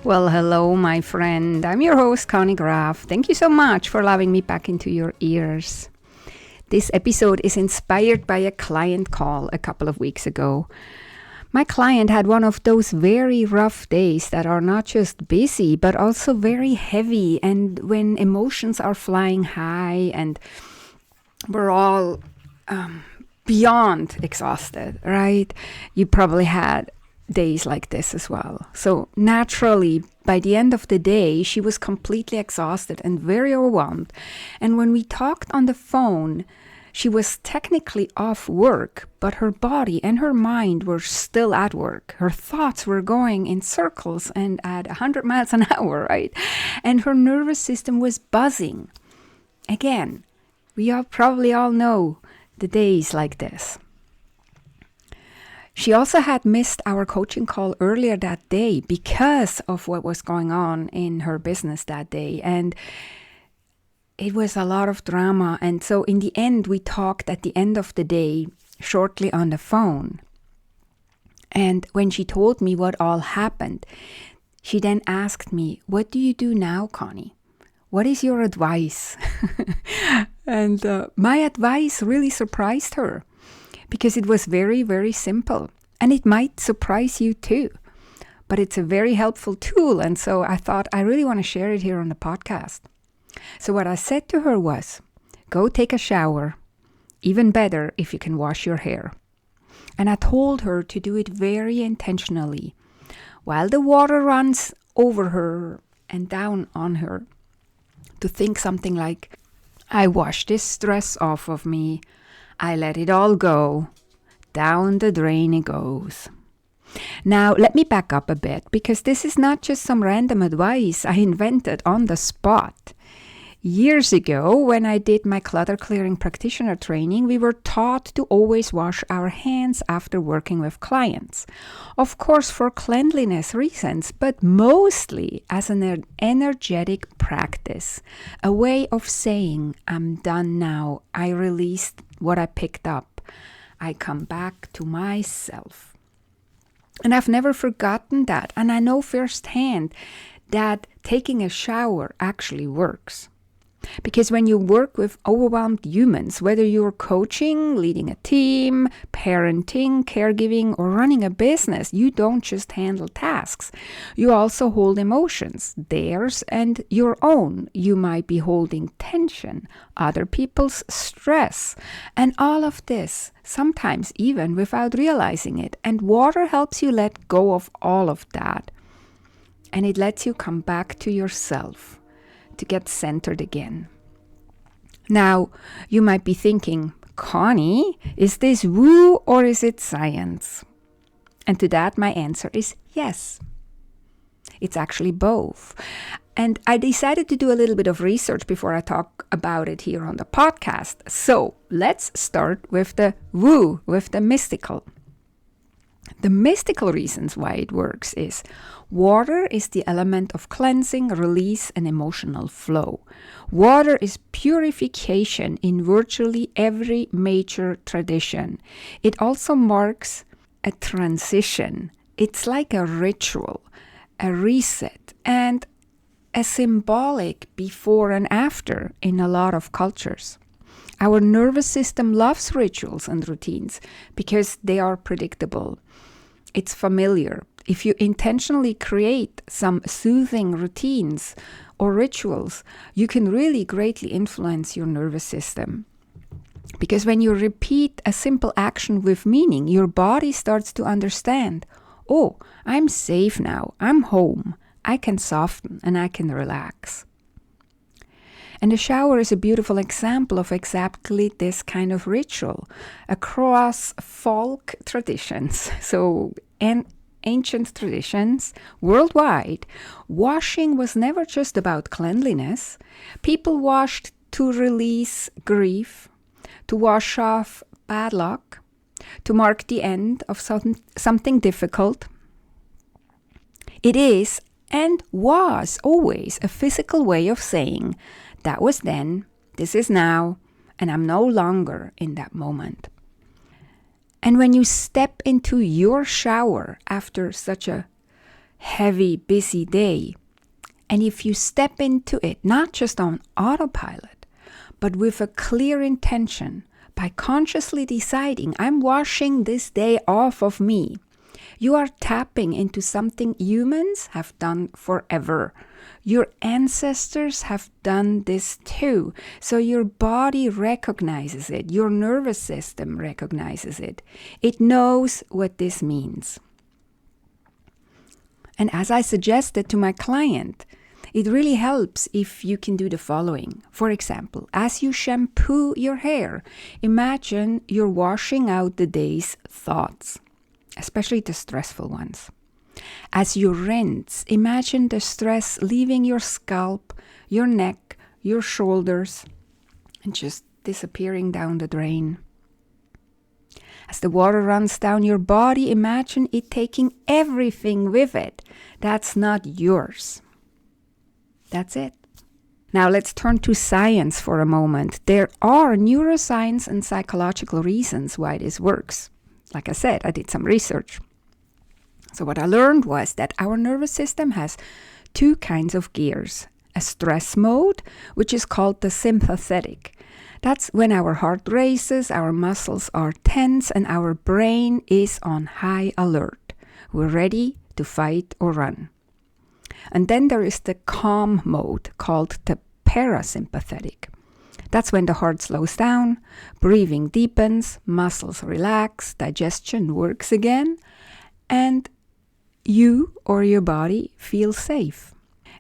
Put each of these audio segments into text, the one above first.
Well, hello, my friend. I'm your host, Conny Graf. Thank you so much for allowing me back into your ears. This episode is inspired by a client call a couple of weeks ago. My client had one of those very rough days that are not just busy, but also very heavy, and when emotions are flying high and we're all beyond exhausted, right? You probably had days like this as well. So naturally, by the end of the day, she was completely exhausted and very overwhelmed. And when we talked on the phone, she was technically off work, but her body and her mind were still at work. Her thoughts were going in circles and at 100 miles an hour, right? And her nervous system was buzzing. Again, we probably all know the days like this. She also had missed our coaching call earlier that day because of what was going on in her business that day. And it was a lot of drama. And so in the end, we talked at the end of the day, shortly on the phone. And when she told me what all happened, she then asked me, "What do you do now, Conny? What is your advice?" And my advice really surprised her, because it was very, very simple. And it might surprise you too. But it's a very helpful tool. And so I thought I really want to share it here on the podcast. So what I said to her was, go take a shower. Even better if you can wash your hair. And I told her to do it very intentionally. While the water runs over her and down on her, to think something like, I wash this stress off of me. I let it all go. Down the drain it goes. Now, let me back up a bit, because this is not just some random advice I invented on the spot. Years ago, when I did my clutter clearing practitioner training, we were taught to always wash our hands after working with clients. Of course, for cleanliness reasons, but mostly as an energetic practice. A way of saying, I'm done now. I released what I picked up. I come back to myself. And I've never forgotten that. And I know firsthand that taking a shower actually works. Because when you work with overwhelmed humans, whether you're coaching, leading a team, parenting, caregiving, or running a business, you don't just handle tasks. You also hold emotions, theirs and your own. You might be holding tension, other people's stress, and all of this, sometimes even without realizing it. And water helps you let go of all of that. And it lets you come back to yourself, to get centered again. Now, you might be thinking, Conny, is this woo or is it science? And to that, my answer is yes. It's actually both. And I decided to do a little bit of research before I talk about it here on the podcast. So let's start with the woo, with the mystical. The mystical reasons why it works is water is the element of cleansing, release, and emotional flow. Water is purification in virtually every major tradition. It also marks a transition. It's like a ritual, a reset, and a symbolic before and after in a lot of cultures. Our nervous system loves rituals and routines because they are predictable. It's familiar. If you intentionally create some soothing routines or rituals, you can really greatly influence your nervous system. Because when you repeat a simple action with meaning, your body starts to understand, oh, I'm safe now, I'm home, I can soften and I can relax. And the shower is a beautiful example of exactly this kind of ritual across folk traditions. So, and ancient traditions worldwide, washing was never just about cleanliness. People washed to release grief, to wash off bad luck, to mark the end of something difficult. It is and was always a physical way of saying, that was then, this is now, and I'm no longer in that moment. And when you step into your shower after such a heavy, busy day. And if you step into it, not just on autopilot, but with a clear intention, by consciously deciding, I'm washing this day off of me, you are tapping into something humans have done forever. Your ancestors have done this too. So your body recognizes it. Your nervous system recognizes it. It knows what this means. And as I suggested to my client, it really helps if you can do the following. For example, as you shampoo your hair, imagine you're washing out the day's thoughts, especially the stressful ones. As you rinse, imagine the stress leaving your scalp, your neck, your shoulders, and just disappearing down the drain. As the water runs down your body, imagine it taking everything with it that's not yours. That's it. Now let's turn to science for a moment. There are neuroscience and psychological reasons why this works. Like I said, I did some research. So what I learned was that our nervous system has two kinds of gears. A stress mode, which is called the sympathetic. That's when our heart races, our muscles are tense, and our brain is on high alert. We're ready to fight or run. And then there is the calm mode, called the parasympathetic. That's when the heart slows down, breathing deepens, muscles relax, digestion works again, and you or your body feels safe.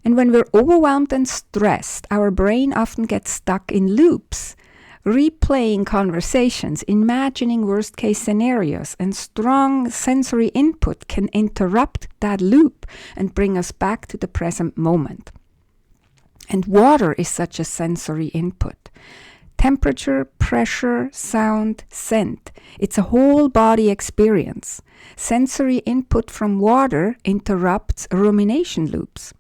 And when we're overwhelmed and stressed, our brain often gets stuck in loops, replaying conversations, imagining worst-case scenarios, and strong sensory input can interrupt that loop and bring us back to the present moment. And water is such a sensory input. Temperature, pressure, sound, scent. It's a whole body experience. Sensory input from water interrupts rumination loops.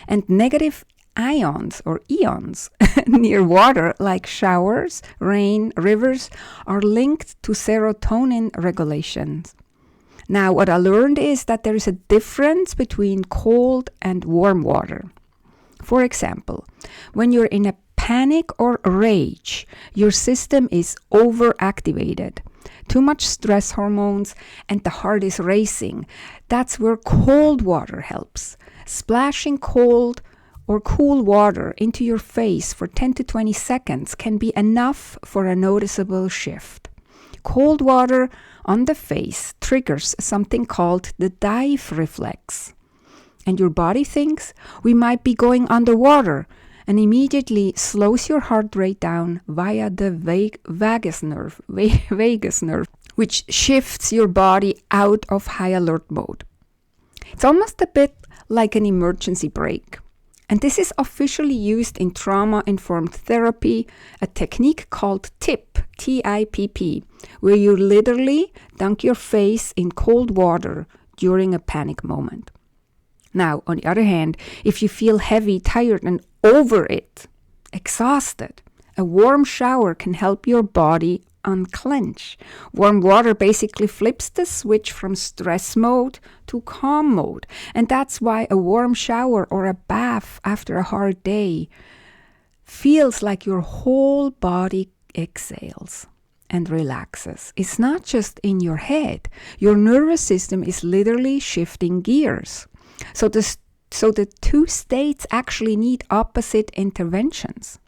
And negative ions or eons near water, like showers, rain, rivers, are linked to serotonin regulations. Now, what I learned is that there is a difference between cold and warm water. For example, when you're in a panic or rage, your system is overactivated. Too much stress hormones and the heart is racing. That's where cold water helps. Splashing cold or cool water into your face for 10 to 20 seconds can be enough for a noticeable shift. Cold water on the face triggers something called the dive reflex. And your body thinks we might be going underwater and immediately slows your heart rate down via the vagus nerve, which shifts your body out of high alert mode. It's almost a bit like an emergency brake. And this is officially used in trauma-informed therapy, a technique called TIPP, T-I-P-P, where you literally dunk your face in cold water during a panic moment. Now, on the other hand, if you feel heavy, tired, and over it, exhausted, a warm shower can help your body unclench. Warm water basically flips the switch from stress mode to calm mode. And that's why a warm shower or a bath after a hard day feels like your whole body exhales and relaxes. It's not just in your head. Your nervous system is literally shifting gears. So the two states actually need opposite interventions.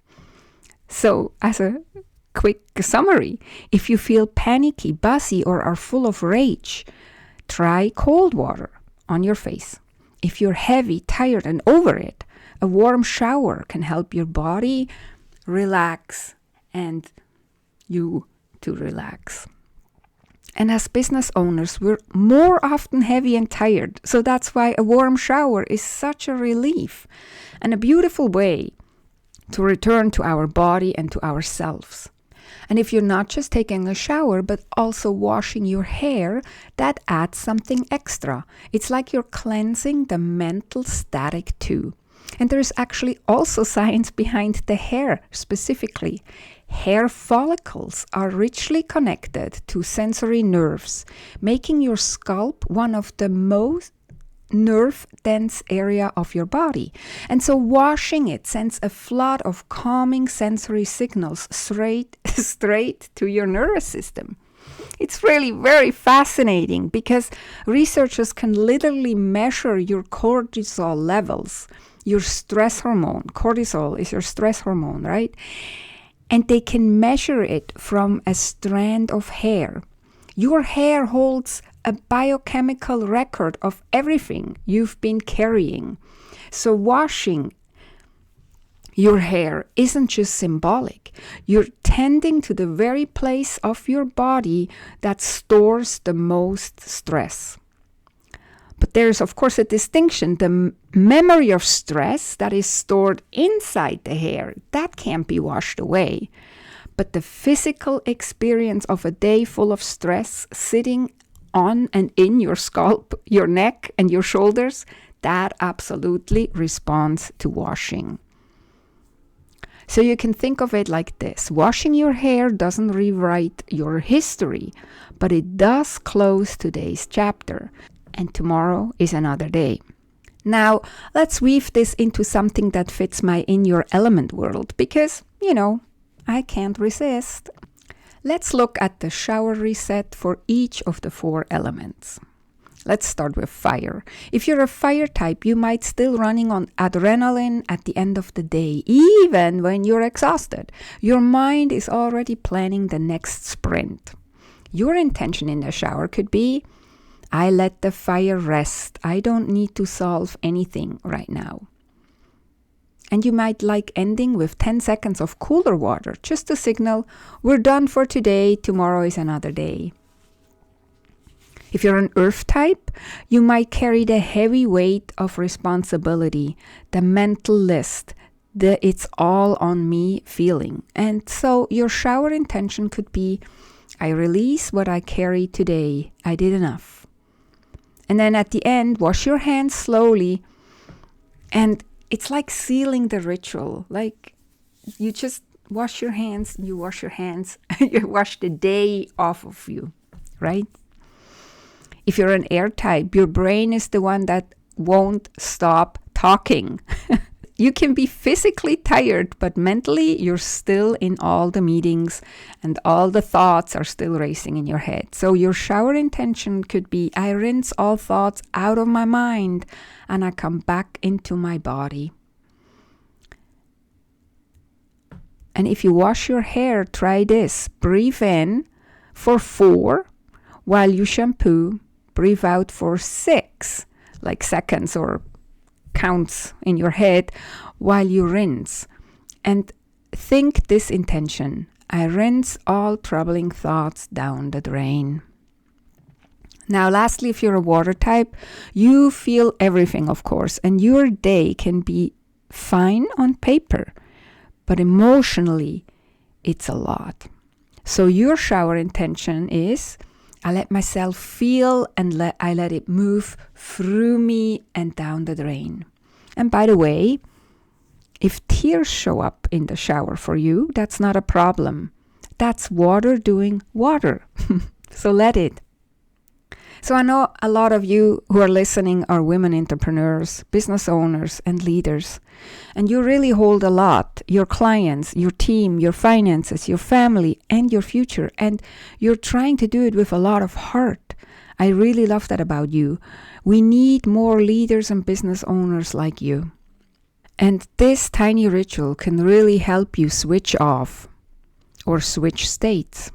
So as a quick summary, if you feel panicky, buzzy, or are full of rage, try cold water on your face. If you're heavy, tired, and over it, a warm shower can help your body relax and you to relax. And as business owners, we're more often heavy and tired. So that's why a warm shower is such a relief and a beautiful way to return to our body and to ourselves. And if you're not just taking a shower, but also washing your hair, that adds something extra. It's like you're cleansing the mental static too. And there's actually also science behind the hair specifically. Hair follicles are richly connected to sensory nerves, making your scalp one of the most nerve dense area of your body. And so washing it sends a flood of calming sensory signals straight to your nervous system. It's really very fascinating because researchers can literally measure your cortisol levels, your stress hormone. Cortisol is your stress hormone, right? And they can measure it from a strand of hair. Your hair holds a biochemical record of everything you've been carrying. So washing your hair isn't just symbolic. You're tending to the very place of your body that stores the most stress. But there's, of course, a distinction. The memory of stress that is stored inside the hair, that can't be washed away. But the physical experience of a day full of stress sitting on and in your scalp, your neck, and your shoulders, that absolutely responds to washing. So you can think of it like this. Washing your hair doesn't rewrite your history, but it does close today's chapter. And tomorrow is another day. Now, let's weave this into something that fits my in your element world because, I can't resist. Let's look at the shower reset for each of the 4 elements. Let's start with fire. If you're a fire type, you might still running on adrenaline at the end of the day, even when you're exhausted. Your mind is already planning the next sprint. Your intention in the shower could be, I let the fire rest. I don't need to solve anything right now. And you might like ending with 10 seconds of cooler water, just to signal, we're done for today, tomorrow is another day. If you're an earth type, you might carry the heavy weight of responsibility, the mental list, the it's all on me feeling. And so your shower intention could be, I release what I carry today. I did enough. And then at the end, wash your hands slowly. And it's like sealing the ritual. Like you just wash your hands, you wash the day off of you, right? If you're an air type, your brain is the one that won't stop talking. You can be physically tired, but mentally you're still in all the meetings and all the thoughts are still racing in your head. So your shower intention could be, I rinse all thoughts out of my mind and I come back into my body. And if you wash your hair, try this. Breathe in for 4 while you shampoo. Breathe out for 6, like seconds or counts in your head while you rinse. And think this intention. I rinse all troubling thoughts down the drain. Now, lastly, if you're a water type, you feel everything, of course, and your day can be fine on paper, but emotionally, it's a lot. So your shower intention is, I let myself feel and I let it move through me and down the drain. And by the way, if tears show up in the shower for you, that's not a problem. That's water doing water. So let it. So I know a lot of you who are listening are women entrepreneurs, business owners, and leaders. And you really hold a lot. Your clients, your team, your finances, your family, and your future. And you're trying to do it with a lot of heart. I really love that about you. We need more leaders and business owners like you. And this tiny ritual can really help you switch off or switch states.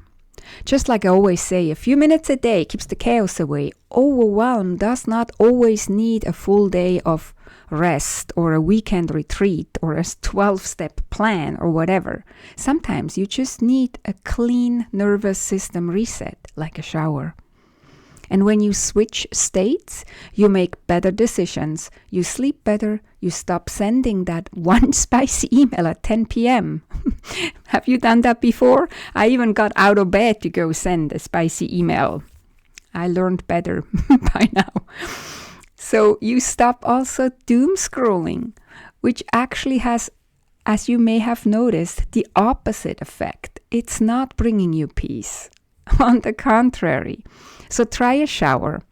Just like I always say, a few minutes a day keeps the chaos away. Overwhelm does not always need a full day of rest or a weekend retreat or a 12-step plan or whatever. Sometimes you just need a clean nervous system reset, like a shower. And when you switch states, you make better decisions, you sleep better, you stop sending that one spicy email at 10 p.m. Have you done that before? I even got out of bed to go send a spicy email. I learned better by now. So you stop also doom scrolling, which actually has, as you may have noticed, the opposite effect. It's not bringing you peace. On the contrary. So try a shower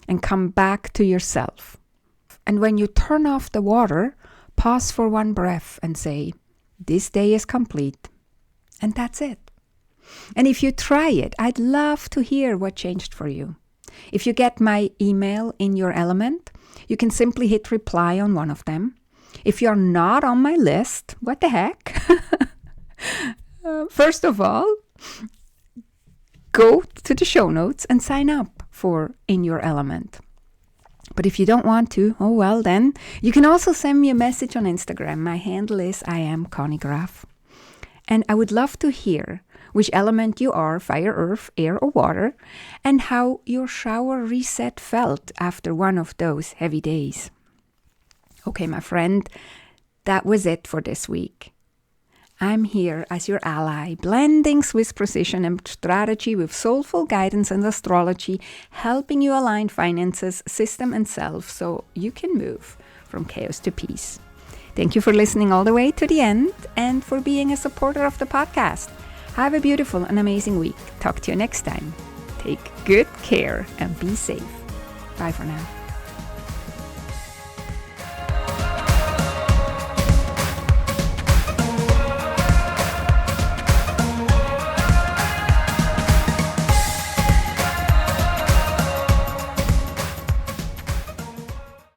and come back to yourself. And when you turn off the water, pause for one breath and say, "This day is complete." And that's it. And if you try it, I'd love to hear what changed for you. If you get my email in your element, you can simply hit reply on one of them. If you're not on my list, what the heck? First of all, go to the show notes and sign up for In Your Element. But if you don't want to, oh well then, you can also send me a message on Instagram. My handle is I am Conny Graf. And I would love to hear which element you are, fire, earth, air, or water, and how your shower reset felt after one of those heavy days. Okay, my friend, that was it for this week. I'm here as your ally, blending Swiss precision and strategy with soulful guidance and astrology, helping you align finances, system, and self so you can move from chaos to peace. Thank you for listening all the way to the end and for being a supporter of the podcast. Have a beautiful and amazing week. Talk to you next time. Take good care and be safe. Bye for now.